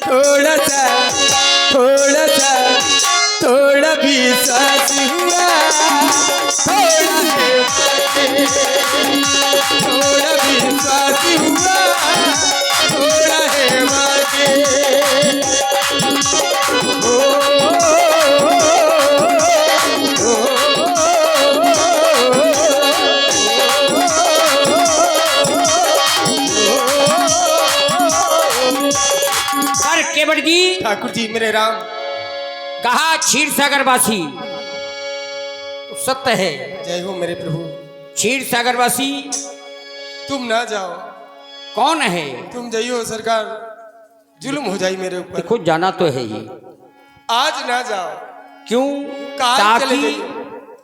थोड़ा सा थोड़ा भी साथ हुआ, थोड़ा भी साथ हुआ, थोड़ा है मांगे। सर केवट जी, ठाकुर जी मेरे राम। कहा क्षीर सागरवासी तो सत्य है। जय हो मेरे प्रभु। क्षीर सागरवासी तुम ना जाओ। कौन है? तुम जाइयो सरकार, जुल्म हो जाए मेरे ऊपर। देखो जाना तो है ही। आज ना जाओ। क्यों? काल चले ताकि जाइयो।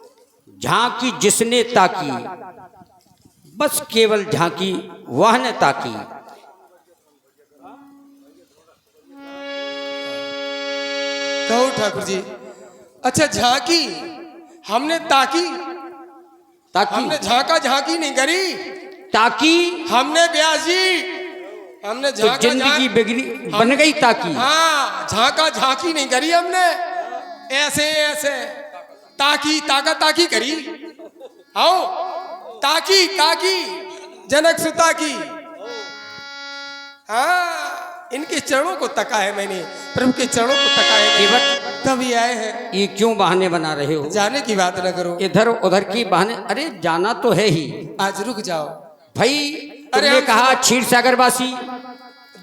झांकी जिसने ताकी, बस केवल झांकी वह ने ताकी। कहो ठाकुर जी। अच्छा झांकी हमने ताकी, हमने ताकि झांका झांकी नहीं करी। ताकि हमने व्यास जी, हमने तो झांका जिंदगी बिगड़ी बन गई ताकि। हाँ झांका झांकी नहीं करी हमने। ऐसे ऐसे ताकी ताका ताकी करी। आओ ताकी ताकी जनक सुता की। हाँ इनके चरणों को तका है मैंने, प्रभु के चरणों को तका है केवट तभी आए हैं। ये क्यों बहाने बना रहे हो? जाने की बात न करो। इधर उधर की बहाने। अरे जाना तो है ही। आज रुक जाओ भाई अरे तुमने हम कहा क्षीर सागरवासी,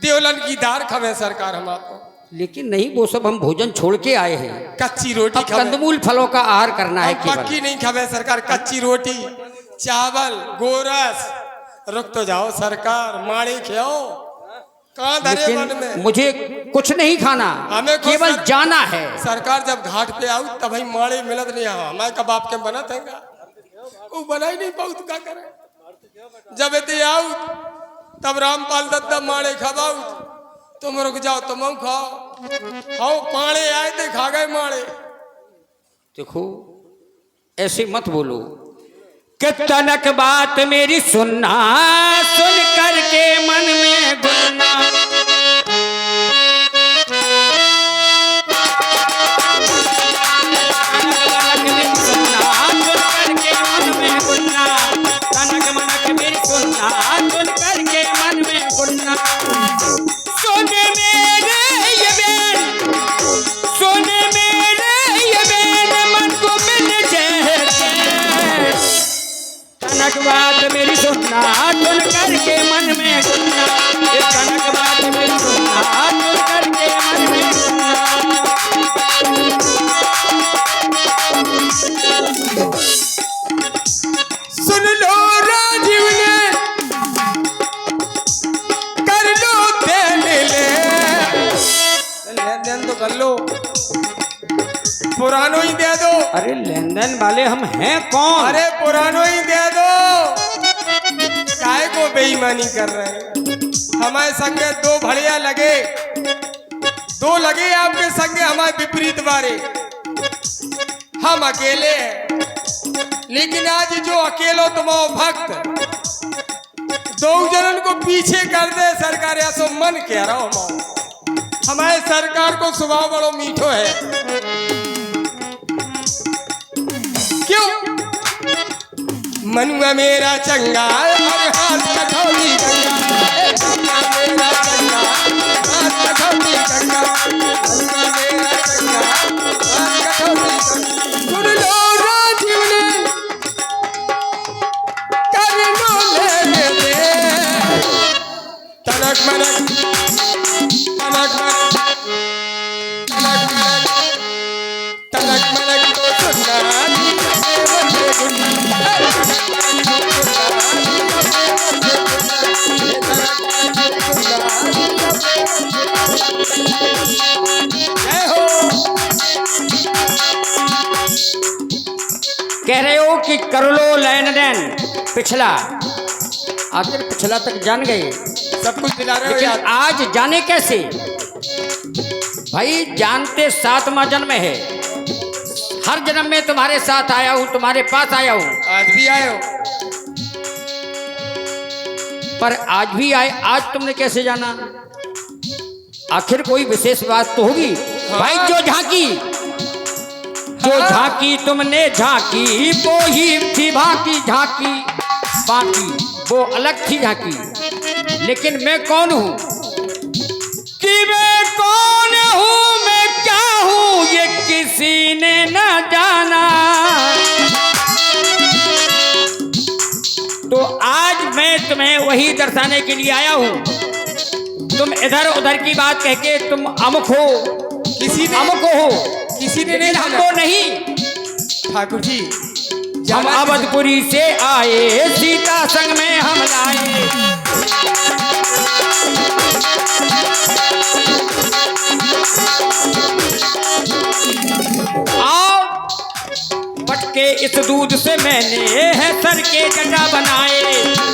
देवलन की दार खवे सरकार हम आपको। लेकिन नहीं वो सब हम भोजन छोड़ के आए हैं। कच्ची रोटी अब खवे, कंदमूल फलों का आहार करना है हम केवल। पक्की नहीं खवे सरकार। कच्ची रोटी चावल गोरस। रुक तो जाओ सरकार, माड़ी खाओ। कहाँ धरे मन में? लेकिन मुझे कुछ नहीं खाना, हमें कुछ केवल सर- जाना है। सरकार जब घाट पे आऊ तब भाई माड़े मिलत नहीं। हमारे कबाब के बना थे वो बना ही नहीं पाऊ तो क्या करे। जब इतने आऊ तब रामपाल दत्ता माड़े खबाऊ। तुम रुक जाओ तुम खाओ। हाँ पाड़े आए थे खा गए माड़े। देखो ऐसे मत बोलो कि तनक बात मेरी सुनना, सुन करके मन में गुनना। तनक मनक मेरी सुनना, सुन करके मन में गुनना। सुन मेरे ये बैन, सुन मेरे ये बैन, मन को मिल जाए। कनक बात मेरी सुनना, सुन करके मन में गुनना। कनक बात मेरी सुनना, सुन करके मन में गुनना। सुन लो राजीव ने कर लो देन ले। लेन देन तो कर लो, पुरानो ही दे दो। अरे लेन देन वाले हम हैं कौन? अरे पुरानो ही दे दो। काहे को बेईमानी कर रहे हैं? हमारे संगे दो भड़िया लगे, दो लगे आपके संगे हमारे विपरीत बारे। हम अकेले हैं, लेकिन आज जो अकेलो तुम्हारो भक्त दो जनन को पीछे कर दे सरकार, ऐसो मन कह रहा हूँ। हमारे सरकार को स्वभाव बड़ो मीठो है। क्यों? मनुआ मेरा चंगा और हाथ कठौती गंगा। मनुआ मेरा चंगा हाथ कठौती गंगा। मनुआ मेरा चंगा हाथ कठौती गंगा। सुन लो राजीव ने कर लो लेने दे। तनक मनक तनक मनक तनक मनक तनक मनक तो सुनना कह रहे हो कि कर लो लेन देन पिछला। आखिर पिछला तक जान गए, सब कुछ दिला रहे हो लेकिन यार। आज जाने कैसे? भाई जानते 7वां जन्म है। हर जन्म में तुम्हारे साथ आया हूं, तुम्हारे पास आया हूं। आज भी आए हो। पर आज भी आए, आज तुमने कैसे जाना? आखिर कोई विशेष बात तो होगी। हाँ। भाई जो झांकी, जो हाँ। झांकी तुमने झांकी वो ही थी बाकी झांकी, बाकी वो अलग थी झांकी। लेकिन मैं कौन हूँ, कि मैं कौन हूँ, मैं क्या हूँ, ये किसी ने न जाना। तो आज मैं तुम्हें वही दर्शाने के लिए आया हूँ। तुम इधर उधर की बात कह के तुम अमुक हो, किसी ने अमुक हो, किसी ने नहीं लेकिन जाना। हमको नहीं। ठाकुर जी हम जाना अवधपुरी से आए, सीता संग में हम लाए। आओ पटके इस दूध से मैंने है सर के जटा बनाए,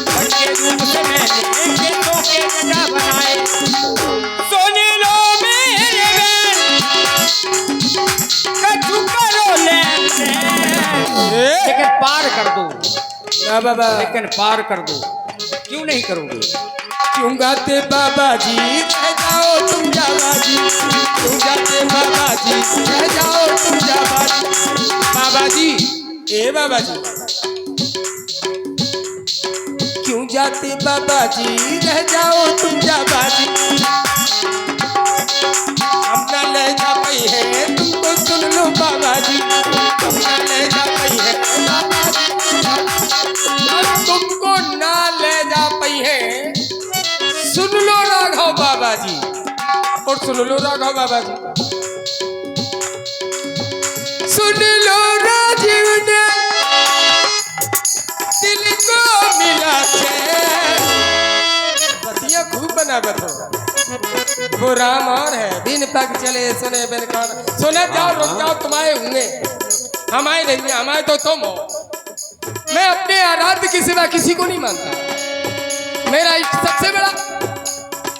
पटके दूध से मैंने खेतों के जटा बनाए। सोने लो मेरे बहन, कछु करो लेन देन। लेकिन पार कर दो, ना बाबा, लेकिन पार कर दो। क्यों नहीं करोगे? क्यों गाते बाबा जी रह जाओ तुम जाबा जी, क्यों गाते बाबा जी रह जाओ तुम जाबा जी। बाबा जी, ए बाबा जी, क्यों जाते बाबा जी रह जाओ तुम जाबा जी। अपना लहजा पई है तुमको सुन लो बाबा जी, अपना लहजा पई है बाबा जी, अब तुमको ना लहजा पई है सुन लो राघव बाबा जी, और सुन लो राघव बाबा जी, सुन लो राजीव ने दिल को मिला चैन। बतिया खूब बनावत हो, वो राम और है बिन पग चले सुने बिन कान। सुने जाओ रुक जाओ, तुम्हारे होंगे हमारे नहीं, हमारे तो तुम हो। मैं अपने आराध्य के सिवा किसी को नहीं मानता। मेरा इष्ट सबसे बड़ा।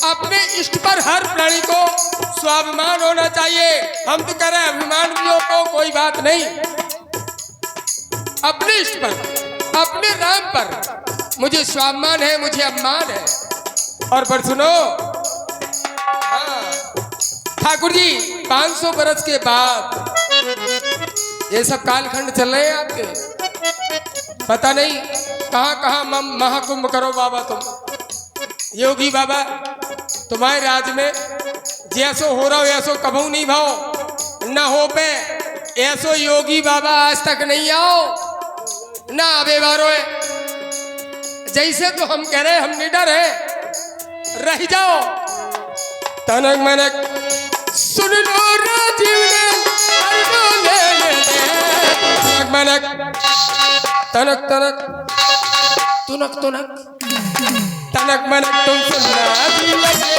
अपने इष्ट पर हर प्राणी को स्वाभिमान होना चाहिए। हम तो कह रहे हैं अभिमान भी हो तो कोई बात नहीं। अपने इष्ट पर, अपने राम पर मुझे स्वाभिमान है, मुझे अभिमान है। और पर सुनो, हाँ, ठाकुर जी 500 बरस के बाद ये सब कालखंड चल रहे हैं आपके, पता नहीं कहाँ कहाँ महाकुंभ करो बाबा तुम। योगी बाबा तुम्हारे राज में जैसो हो रहा हो ऐसो कभू नहीं भाओ, ना हो पे ऐसो योगी बाबा आज तक नहीं आओ, ना आवे बारो है। जैसे तो हम कह रहे हैं हम निडर हैं, रह जाओ। तनक मनक सुन लो राजीव ने तनक मनक, तनक तनक तुनक तुनक, तनक मनक तुम सुनना जी लगे।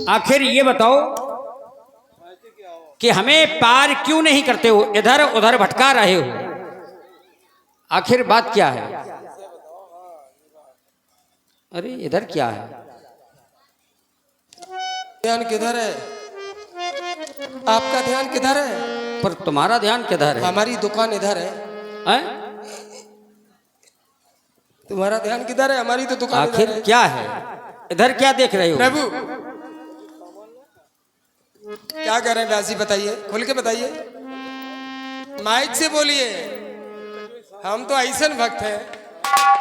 आखिर ये बताओ कि हमें पार क्यों नहीं करते हो, इधर उधर भटका रहे हो, आखिर बात क्या है? अरे इधर क्या है? ध्यान किधर है? आपका ध्यान किधर है? पर तुम्हारा ध्यान किधर है? हमारी दुकान इधर है। हैं? तुम्हारा ध्यान किधर है? हमारी तो दुकान इधर आखिर है। क्या है? इधर क्या देख रहे हो? प्रभु क्या कर रहे हैं व्यासी, बताइए, खुल के बताइए, माइक से बोलिए। हम तो ऐसन भक्त हैं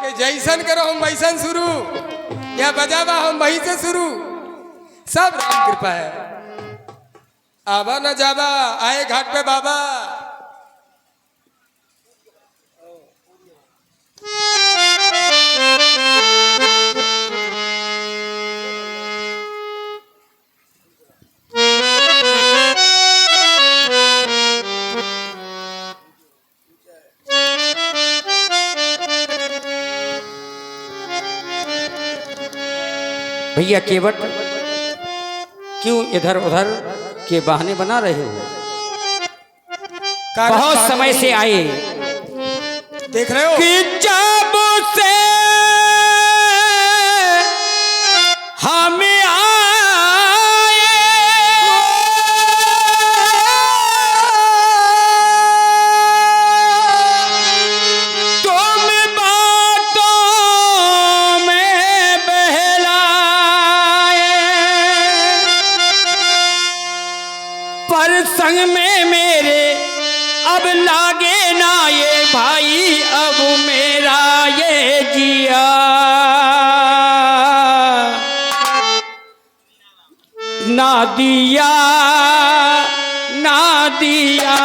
कि जैसन करो हम वैसन शुरू, या बजावा हम वहीं से शुरू, सब राम कृपा है। आवा न जावा आए घाट पे बाबा। भैया केवट क्यों इधर उधर के बहाने बना रहे हो? बहुत समय से आए, देख रहे हो कि जब से हम आए संग में मेरे अब लागे ना ये भाई, अब मेरा ये जिया ना दिया ना दिया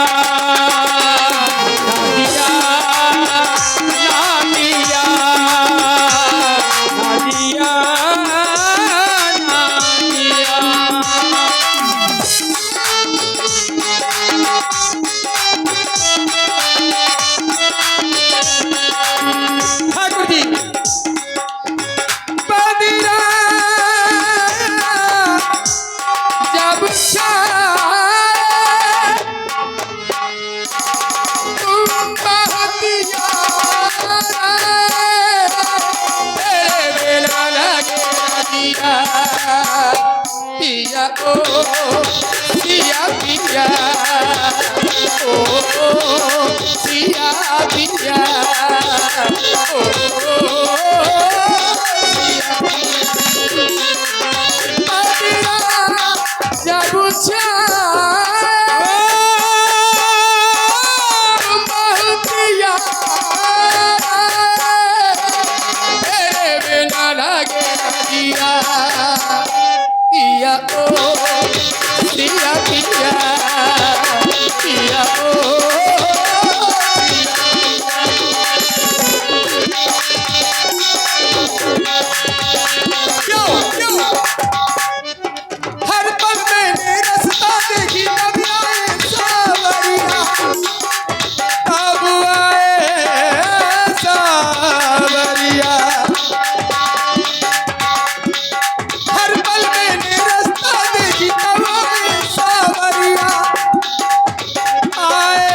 ना दिया ना दिया ना दिया ना दिया। ठाकुर जी बदिरा जब तुम बहतिया तेरे बिना लगे दिया पिया ओ पिया पिया ओ पिया पिया हर पल मैंने रास्ता देखी तब आए सावरिया तब आए सावरिया हर पल मैंने रास्ता देखी तब आए सावरिया आए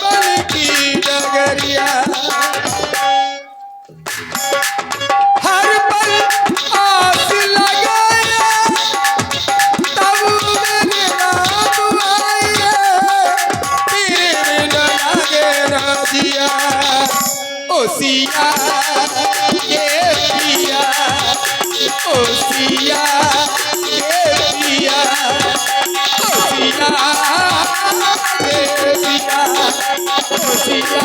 बन की डगरिया हर पल आस लगाया तब मेरे राम आए तेरे बिना लागे ना जिया ओ सिया ये पिया ओ सिया ये पिया ओ सिया ये पिया ओ सिया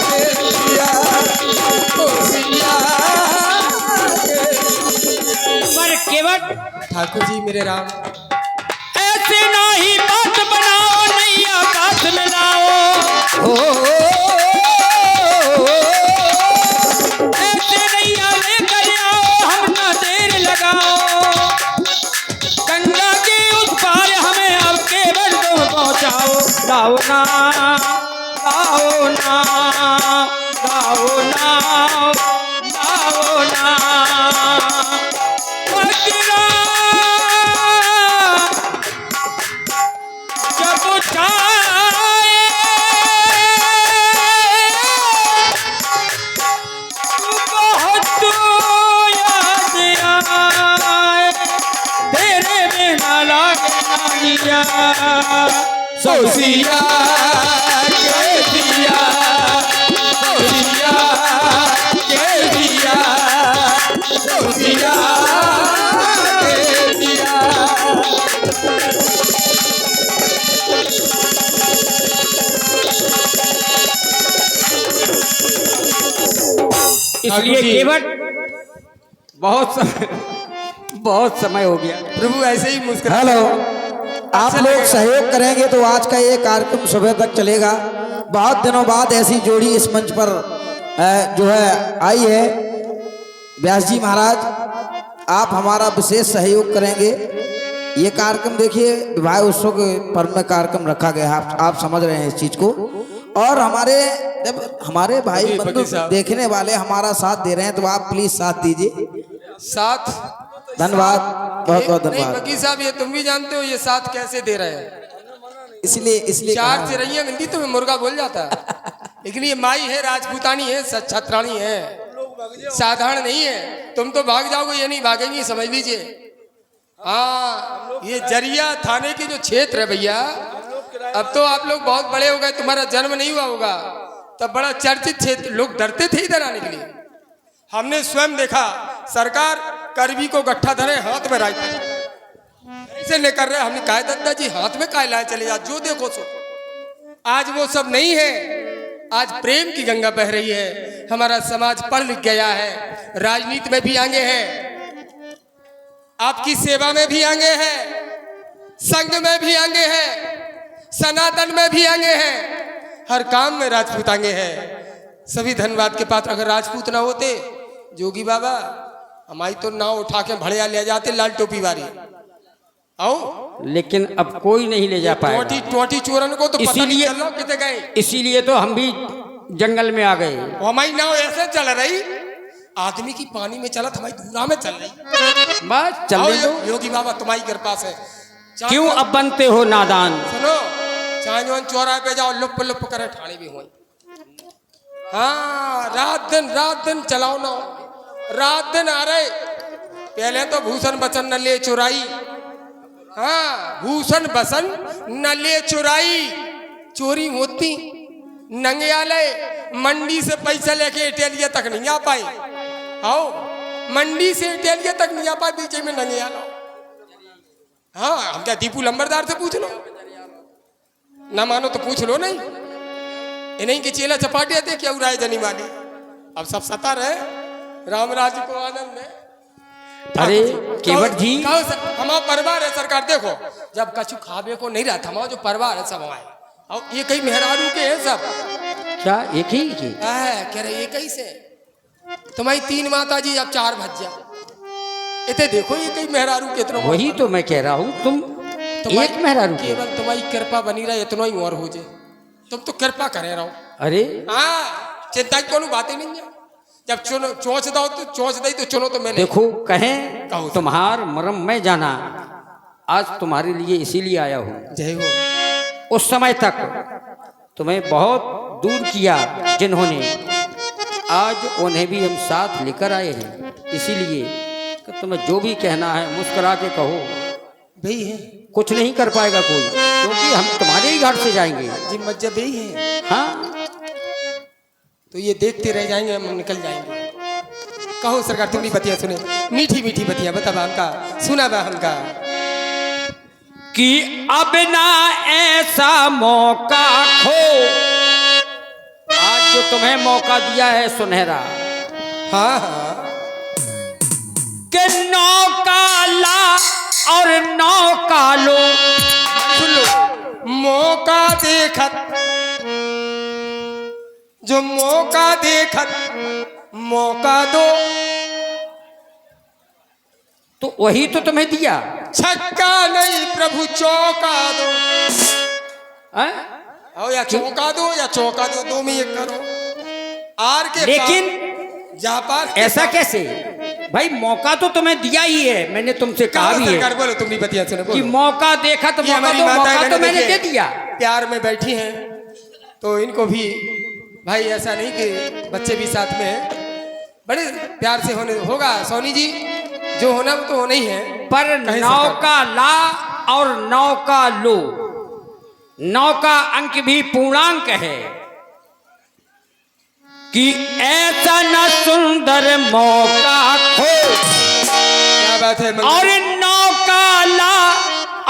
ये पिया ओ सिया पर केवट ठाकुर जी मेरे राम ऐसे नहीं बात बनाओ नैया बात मिलाओ ऐसे नैया लेकर आओ हम ना देर लगाओ गंगा के उस पार हमें अब केवल तुम पहुंचाओ लाओ ना लाओ ना लाओ ना लाओ ना मगरा जब चाहे बहुत याद आए तेरे बिना लागे ना जिया सोसिया के दिया सोसिया के दिया सोसिया के दिया इसलिए केवट बहुत समय हो गया। प्रभु ऐसे ही मुस्कुरा हेलो, आप लोग सहयोग करेंगे तो आज का ये कार्यक्रम सुबह तक चलेगा। बहुत दिनों बाद ऐसी जोड़ी इस मंच पर जो है आई है। व्यास जी महाराज, आप हमारा विशेष सहयोग करेंगे। ये कार्यक्रम देखिए, विवाह उत्सव के पर्व में कार्यक्रम रखा गया है, आप समझ रहे हैं इस चीज को। और जब हमारे भाई बंधु देखने वाले हमारा साथ दे रहे हैं तो आप प्लीज साथ दीजिए। साथ धन्यवाद, बहुत बहुत नहीं धन्यवाद। वकील साहब, ये तुम भी जानते हो ये साथ कैसे दे रहे हैं। इसलिए चार चिरैया मिलती तो मुर्गा बोल जाता है, लेकिन ये माई है, राजपूतानी है, छत्राणी है, साधारण नहीं है। तुम तो भाग जाओगे, ये नहीं भागेंगी, समझ लीजिए। हाँ, ये जरिया थाने के जो क्षेत्र है भैया, अब तो आप लोग बहुत बड़े हो गए, तुम्हारा जन्म नहीं हुआ होगा, तब बड़ा चर्चित क्षेत्र, लोग डरते थे इधर आने के लिए। हमने स्वयं देखा, सरकार करबी को गट्ठा धरे, हाथ में राइफल, से नहीं कर रहे। हमने कहा दद्दा जी हाथ में काय लाए चले जा, जो देखो सो। आज वो सब नहीं है, आज प्रेम की गंगा बह रही है। हमारा समाज पढ़ लिख गया है, राजनीति में भी आगे है, आपकी सेवा में भी आगे है, संघ में भी आगे है, सनातन में भी आगे है, हर काम में राजपूत आगे है। सभी धन्यवाद के पात्र। अगर राजपूत ना होते जोगी बाबा, हमारी तो नाव उठा के भड़िया ले जाते लाल टोपी वाली। आओ, लेकिन अब कोई नहीं ले जा पाएगा। टोटी चोरन को तो पता नहीं इसीलिए- चल रहा कितने गए। इसीलिए तो हम भी जंगल में आ गए। हमारी नाव ऐसे चल रही, आदमी की पानी में चला, हमारी धूरा में चल रही। बस चल आओ, रही दो। योगी बाबा तुम्हारी कृपा से। क्यों अब बनते हो नादान? सुनो, चांजोन चौराहे पे जाओ, लुप लुप करे ठाणे भी हो। हाँ, रात दिन चलाओ ना, रात दिन आ रहे। पहले तो भूषण बचन न ले चुराई। हाँ, भूषण बसन न ले चुराई, चोरी होती नंगयाले। मंडी से पैसा लेके इटालिया तक नहीं आ पाए। आओ, मंडी से इटालिया तक नहीं आ पाए, बीच में नंगयाला। हाँ, हम क्या दीपू लंबरदार से पूछ लो, ना मानो तो पूछ लो। नहीं, इन्हीं के चेला चपाटिया थे क्या उड़ाए जनी वाली। अब सब सता रहे, रामराज को आनंद है। अरे केवट जी, हमारा परिवार है सरकार। देखो, जब कछु खावे को नहीं रहता, हमारा जो परिवार है सब हमारे। और ये कई मेहरारू के हैं सब। क्या एक ही की? कह रहे एक ही से तुम्हारी 3 माता जी, अब 4 भज्जा। इतने देखो ये कई मेहरारू कितना। वही तो मैं कह रहा हूँ, तुम एक मेहरारू के। केवल तुम्हारी कृपा बनी रहे, इतना ही और हो जाए। तुम तो कृपा करे रहो। अरे हाँ, चिंता की कोई बात ही नहीं है। जब चुनो चोंच दो तो चोंच दई तो चुनो तो मैंने। देखो, कहें कहो। तुम्हार मरम में जाना, आज तुम्हारे लिए इसीलिए आया हूँ। जय हो। उस समय तक तुम्हें बहुत दूर किया जिन्होंने, आज उन्हें भी हम साथ लेकर आए हैं। इसीलिए कि तुम्हें जो भी कहना है मुस्कुरा के कहो। भाई है, कुछ नहीं कर पाएगा कोई, क्योंकि हम तुम्हारे ही घाट से जाएंगे। जी मज्जा भाई है। हाँ, तो ये देखते रह जाएंगे, हम निकल जाएंगे। कहो सरकार, तुम भी बतिया सुने, मीठी मीठी बतिया बता हमका, सुना बा हमका। कि अब ना ऐसा मौका खो, आज जो तुम्हें मौका दिया है सुनहरा, हाँ हाँ, कि नौका ला और नौका लो। सुन लो, मौका देखत, जो मौका देखत मौका दो। तो वही तो तुम्हें दिया। छक्का नहीं प्रभु चौका दो। हैं? आओ, या चौका दो या चौका दो, दो में एक करो। आर के लेकिन जहाँ पार ऐसा कैसे भाई? मौका तो तुम्हें दिया ही है, मैंने तुमसे कहा भी सरकार। है बोलो, तुम भी बतिया सुनो, कि बोलो। मौका देखा तो ये मौका हमारी दो, माताएं मौका तो बहनें मैंने दे देखिए, दिया। प्यार में बैठी हैं, तो इनको भी भाई ऐसा नहीं कि बच्चे भी साथ में हैं, बड़े प्यार से होने होगा। सोनी जी, जो होना वो तो होना ही है। पर कहीं नौका ला और नौका लो, नौका अंक भी पूर्णांक है। कि ऐसा न सुंदर मौका खो, क्या बात है। और नौका ला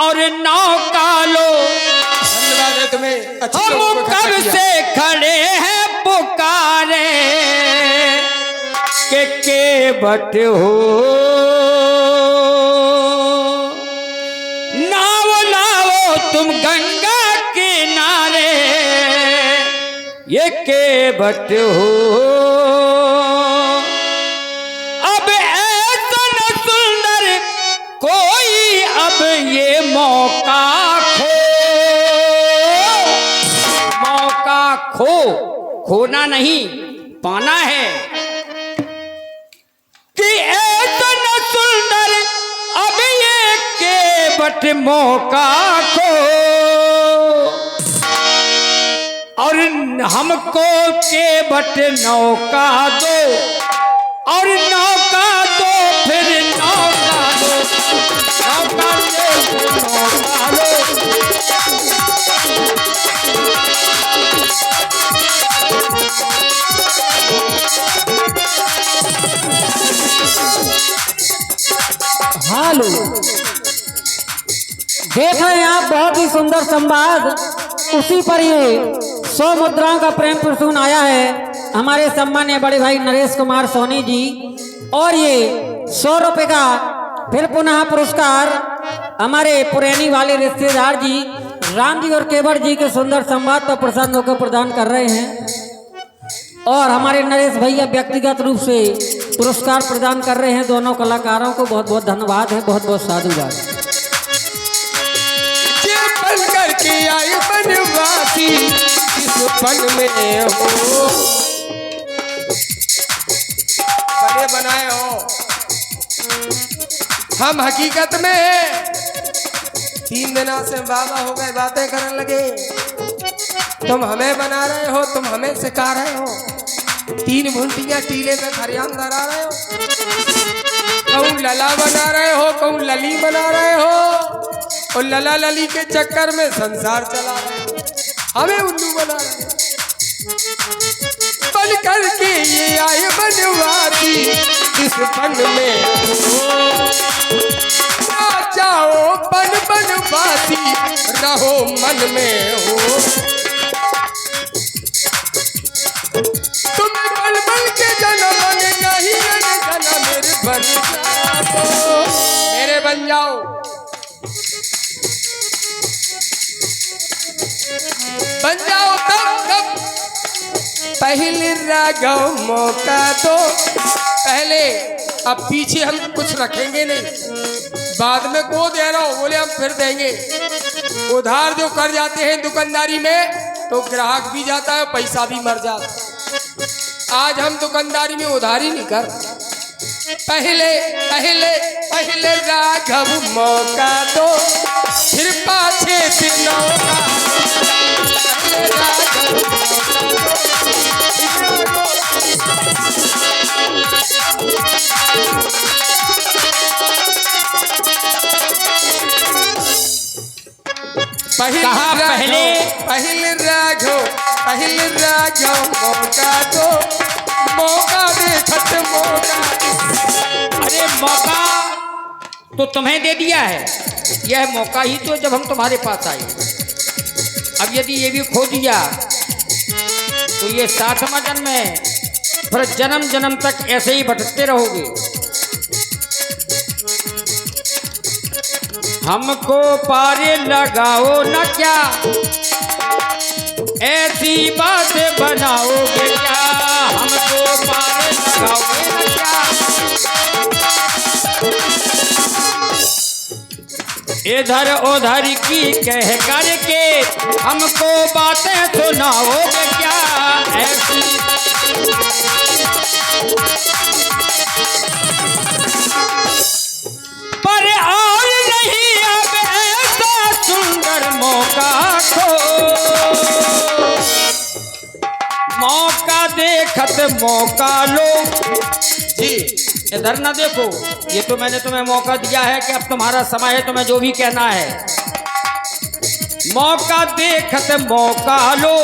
और नौका लो। धन्यवाद है तुम्हें, अच्छी लोगों हम को इकट्ठा कब किया। से खड़े हैं पुकारे, के बट हो नाव लाओ तुम गंगा किनारे, ये के बट हो। अब ऐसा न सुंदर कोई, अब ये मौका खो, मौका खो, खोना नहीं पाना है। कि ऐसा न सुंदर अब ये केवट मौका खो, और हमको केवट नौका दो, और नौका दो फिर नौका दो, नौका दो फिर नौका दो। हेलो, देख रहे हैं आप बहुत ही सुंदर संवाद। उसी पर ये 100 मुद्राओं का प्रेम प्रसून आया है हमारे सम्मान्य बड़े भाई नरेश कुमार सोनी जी। और ये 100 रुपए का फिर पुनः पुरस्कार हमारे पुरैनी वाले रिश्तेदार जी राम जी और केवट जी के सुंदर संवाद पर प्रसन्न होकर प्रदान कर रहे हैं। और हमारे नरेश भैया व्यक्तिगत रूप से पुरस्कार प्रदान कर रहे हैं। दोनों कलाकारों को बहुत बहुत धन्यवाद है, बहुत बहुत साधुवाद। ये बन करके आई बनवासी इस बन में हो, बड़े बनाए हो। हम हकीकत में हैं। 3 दिनों से बाबा हो गए, बातें करने लगे। तुम हमें बना रहे हो, तुम हमें सिखा रहे हो। 3 घुंटियां टीले पे खरियान धरा रहे हो। कहूँ लला बना रहे हो, कहूँ लली बना रहे हो। और लला लली के चक्कर में संसार चला रहे हो। हमें उल्लू बना रहे हो। बन करके ये आए बनवासी इस बन में हो। जाओ बन बनवासी रहो मन में हो। तुम बन बन के जन्म नहीं जन्म मेरे बन जाओ, मेरे बन जाओ। बन जाओ कब पहले राघव मौका दो। पहले अब पीछे हम कुछ रखेंगे नहीं, बाद में को दे रहा हो बोले हम फिर देंगे। उधार जो कर जाते हैं दुकानदारी में तो ग्राहक भी जाता है, पैसा भी मर जाता है। आज हम दुकानदारी में उधारी नहीं कर। पहले पहले पहले राघव मौका दो, फिर पाछे फिर नौका। पहले राघव पहले राघव मौका दो, मौका दे छठ मौका। अरे मौका तो तुम्हें दे दिया है, यह मौका ही तो जब हम तुम्हारे पास आए। अब यदि ये भी खो दिया तो ये 60वां जन्म है, फिर जन्म जन्म तक ऐसे ही भटकते रहोगे। हमको पारे लगाओ न क्या, ऐसी बात बनाओगे क्या। हमको पारे लगाओगे न क्या, इधर उधर की कह करके हमको बातें सुनाओगे क्या। ऐसी पर और नहीं अब ऐसा सुंदर मौका खो। मौका देखत मौका लो जी, इधर ना देखो। ये तो मैंने तुम्हें मौका दिया है कि अब तुम्हारा समय है, तुम्हें जो भी कहना है। मौका देखत मौका लो,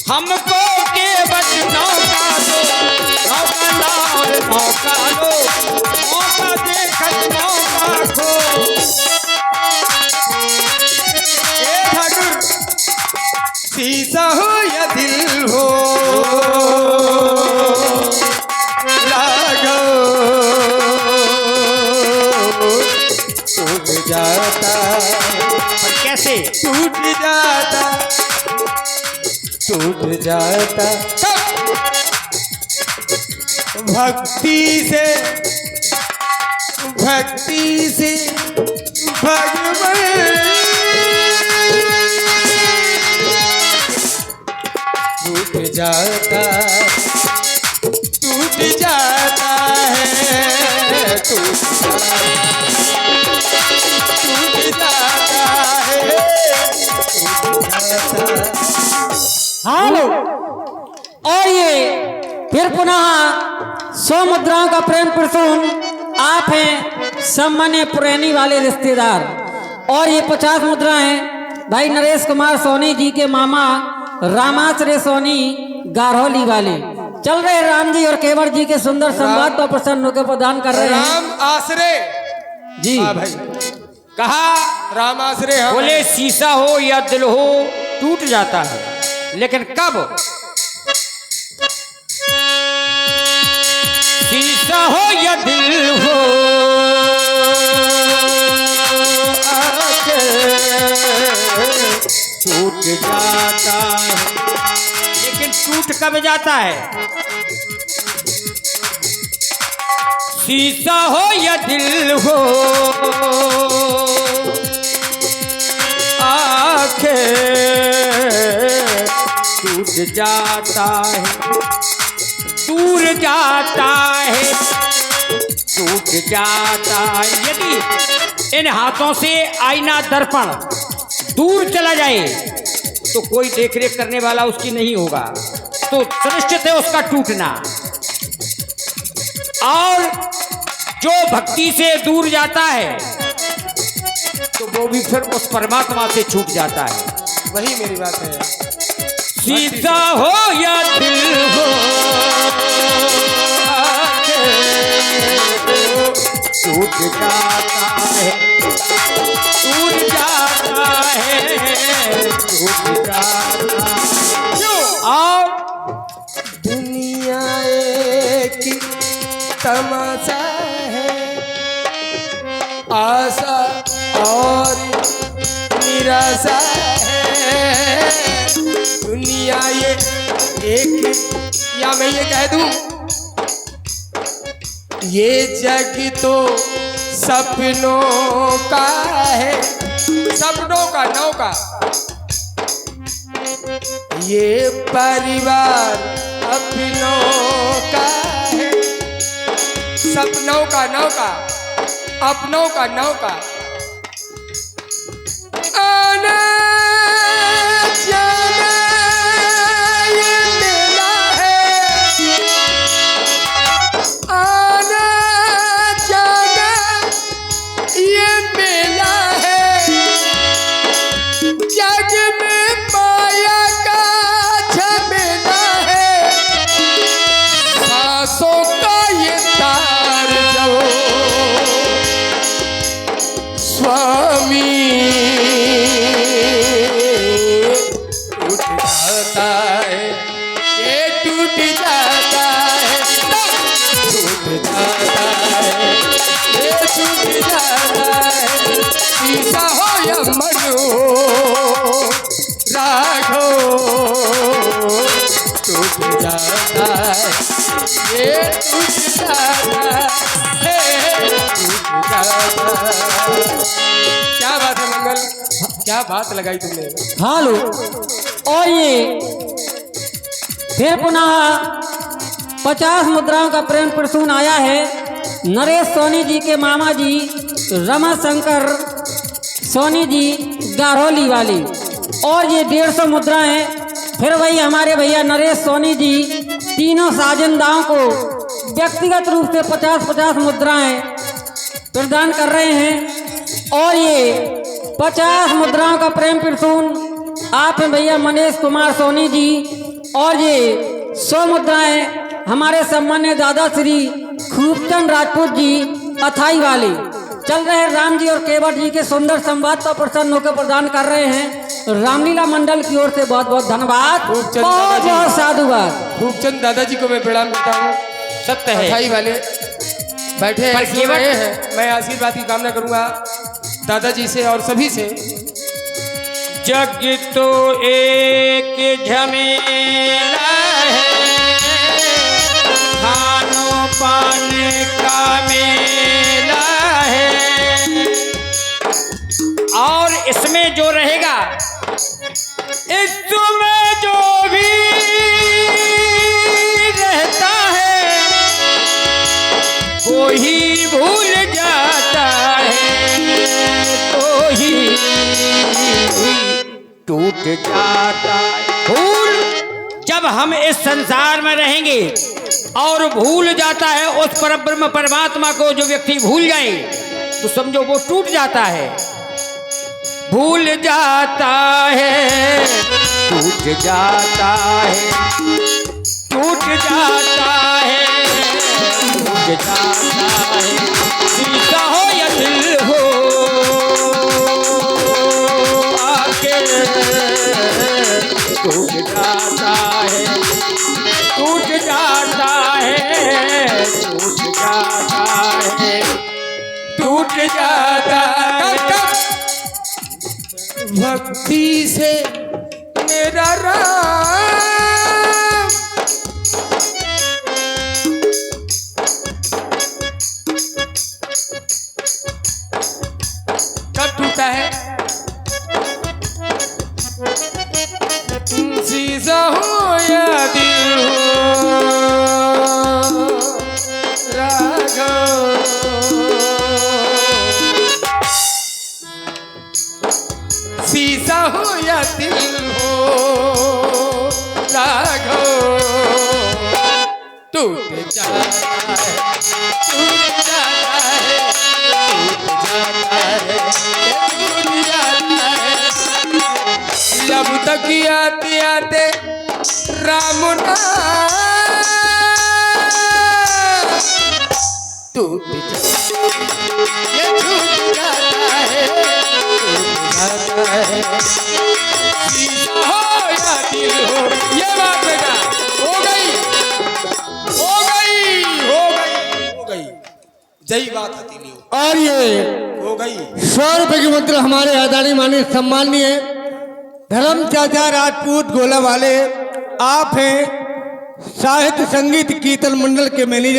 हमको केवट नौका दो। नौका लाओ मौका लो, मौका देखत मौका खो। ए ठाकुर शीशा हो या दिल हो, राघव टूट जाता। पर कैसे टूट जाता, टूट जाता भक्ति से, भक्ति से भगवान। टूट जाता, टूट जाता है, टूट जाता है, टूट जाता। हेलो। और ये फिर पुनः 100 मुद्राओं का प्रेम प्रसून आप हैं सम्मान्य पुरैनी वाले रिश्तेदार। और ये 50 मुद्राएं भाई नरेश कुमार सोनी जी के मामा रामाश्रय सोनी गारहोली वाले। चल रहे राम जी और केवट जी के सुंदर संवाद पर प्रसन्न होकर प्रदान कर रहे हैं। राम आश्रय जी हाँ भाई कहा रामाश्रय हम बोले शीशा हो या दिल हो टूट जाता है, लेकिन कब? शीशा हो या दिल हो आके टूट जाता है, लेकिन टूट कब जाता है? शीशा हो या दिल हो आके टूट जाता है, दूर जाता है, टूट जाता है। यदि इन हाथों से आईना दर्पण दूर चला जाए तो कोई देखरेख करने वाला उसकी नहीं होगा, तो सुनिश्चित है उसका टूटना। और जो भक्ति से दूर जाता है तो वो भी फिर उस परमात्मा से छूट जाता है। वही मेरी बात है। शीशा हो या दिल हो आके टूट जाता है, टूट जाता है, टूट जाता है। और दुनिया एक तमाशा है, आशा और निराशा है। दुनिया ये एक, या मैं ये कह दूं, ये जग तो सपनों का है, सपनों का नौका। ये परिवार अपनों का है, सपनों का नौका, अपनों का नौका। आना जाना ये मेला है, आना जाना ये मेला है। जग में माया का झमेला है, सांसों का ये तार जो स्वामी टूट जाता है, ये टूट जाता है, टूट जाता है, ये टूट जाता है। शीशा हो या मन हो राघो टूट जाता है, ये टूट जाता है, टूट जाता है। क्या बात है मंगल, क्या बात लगाई तुमने। हालो। और ये फिर पुनः 50 मुद्राओं का प्रेम प्रसून आया है नरेश सोनी जी के मामा जी रमा शंकर सोनी जी गारोली वाली। और ये 150 मुद्राएं फिर वही हमारे भैया नरेश सोनी जी तीनों साजनदाओं को व्यक्तिगत रूप से 50-50 मुद्राएं प्रदान कर रहे हैं। और ये 50 मुद्राओं का प्रेम प्रसून आप हैं भैया मनीष कुमार सोनी जी। और ये 100 मुद्राएं हमारे सम्मान्य दादा श्री खूबचंद राजपूत जी अथाई वाली। चल रहे राम जी और केवट जी के सुंदर संवाद पर प्रसन्न होकर प्रदान कर रहे हैं रामलीला मंडल की ओर से बहुत बहुत धन्यवाद, बहुत बहुत साधुवाद। खूबचंद दादाजी को मैं प्रणाम करता हूँ। सत्य है भाई वाले बैठे हैं, पर सुन केवट रहे हैं। मैं आशीर्वाद की कामना करूंगा दादाजी से और सभी से। जग तो एक झमेला है, खानो पाने का मेला है। और इसमें जो रहेगा, इसमें जो भी रहता है वो ही भूल जाता है, तो ही टूट जाता है। भूल जब हम इस संसार में रहेंगे और भूल जाता है उस परब्रह्म परमात्मा को, जो व्यक्ति भूल जाए तो समझो वो टूट जाता है, भूल जाता है, टूट जाता है, टूट जाता है, टूट जाता है। शीशा हो या दिल हो जाता है। भक्ति से मेरा राम कब टूटा है? शीशा हो या दिल हो राघव, शीशा हो या दिल हो राघव, टूट जाता है, टूट जाता है, टूट जाता है, टूट जाता है। जब तक आते आते राम नाम टूट जाता है, टूट जाता है, टूट जाता है। शीशा हो या दिल हो, ये बात बेटा हो गई, हो गई, हो गई, हो गई। जय बात हथेली हो, और ये हो गई। 100 रुपए की मुद्रा हमारे आदरणीय माननीय सम्माननीय धर्म चाचा राजपूत गोला वाले आप हैं साहित्य संगीत कीर्तन मंडल के मैनेजर।